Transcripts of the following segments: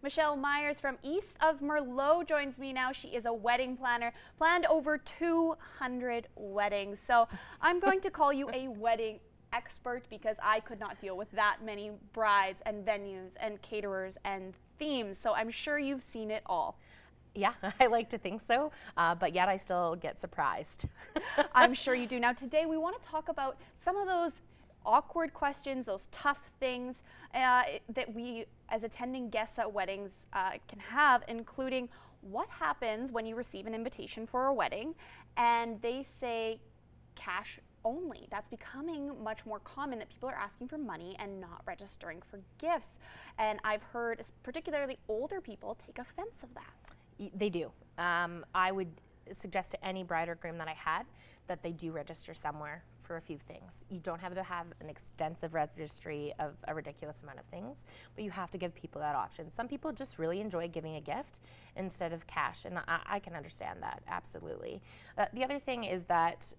Michelle Myers from east of Merlot joins me now. She is a wedding planner, planned over 200 weddings. So I'm going to call you a wedding expert because I could not deal with that many brides and venues and caterers and themes. So I'm sure you've seen it all. Yeah, I like to think so, but yet I still get surprised. I'm sure you do. Now today we want to talk about some of those awkward questions, those tough things that we as attending guests at weddings can have, including what happens when you receive an invitation for a wedding and they say cash only. That's becoming much more common, that people are asking for money and not registering for gifts. And I've heard particularly older people take offense of that. They do. I would suggest to any bride or groom that I had that they do register somewhere for a few things. You don't have to have an extensive registry of a ridiculous amount of things, but you have to give people that option. Some people just really enjoy giving a gift instead of cash, and I can understand that, absolutely. The other thing is that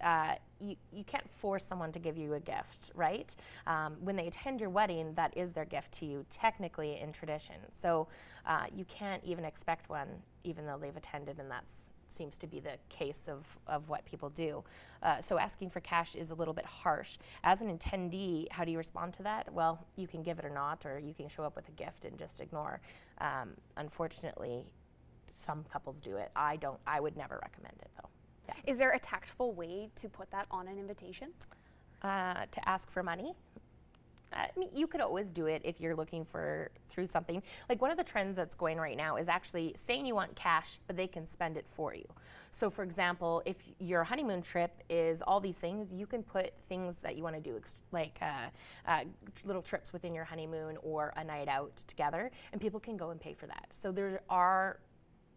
you can't force someone to give you a gift, right? When they attend your wedding, that is their gift to you, technically in tradition. So you can't even expect one, even though they've attended, and that's seems to be the case of what people do. So asking for cash is a little bit harsh. As an attendee, how do you respond to that? Well, you can give it or not, or you can show up with a gift and just ignore. Unfortunately, some couples do it. I don't. I would never recommend it, though. Yeah. Is there a tactful way to put that on an invitation? To ask for money? I mean, you could always do it if you're looking through something. Like one of the trends that's going right now is actually saying you want cash, but they can spend it for you. So for example, if your honeymoon trip is all these things, you can put things that you want to do, like little trips within your honeymoon or a night out together, and people can go and pay for that. So there are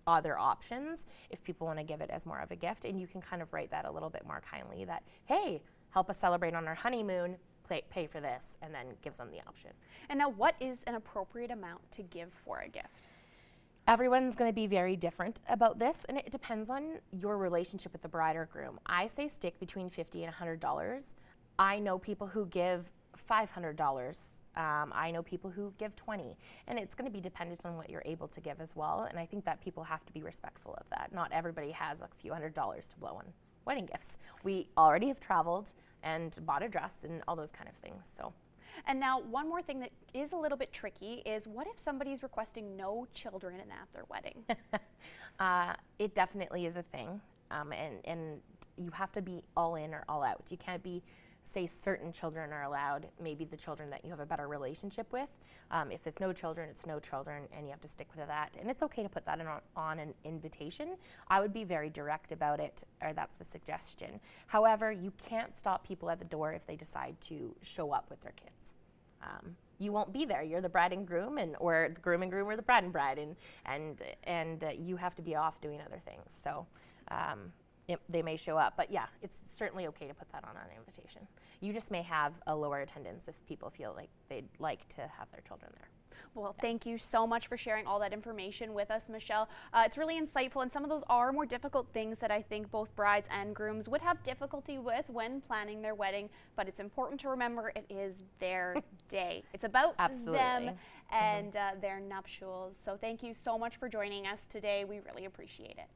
other options if people want to give it as more of a gift, and you can kind of write that a little bit more kindly that, hey, help us celebrate on our honeymoon, pay for this, and then gives them the option. And now what is an appropriate amount to give for a gift? Everyone's going to be very different about this, and it depends on your relationship with the bride or groom. I say stick between $50 and $100. I know people who give $500. I know people who give $20, and it's going to be dependent on what you're able to give as well, and I think that people have to be respectful of that. Not everybody has a few $100s to blow on wedding gifts. We already have traveled and bought a dress and all those kind of things. So, and now one more thing that is a little bit tricky is what if somebody's requesting no children at their wedding? It definitely is a thing, and you have to be all in or all out. You can't say certain children are allowed, maybe the children that you have a better relationship with. If it's no children, it's no children, and you have to stick with that. And it's okay to put that on an invitation. I would be very direct about it, or that's the suggestion. However, you can't stop people at the door if they decide to show up with their kids. You won't be there. You're the bride and groom, or the groom and groom, or the bride and bride, and you have to be off doing other things. So. They may show up, but yeah, it's certainly okay to put that on an invitation. You just may have a lower attendance if people feel like they'd like to have their children there. Well, thank you so much for sharing all that information with us, Michelle. It's really insightful, and some of those are more difficult things that I think both brides and grooms would have difficulty with when planning their wedding, but it's important to remember it is their day. It's about them and their nuptials. So thank you so much for joining us today. We really appreciate it.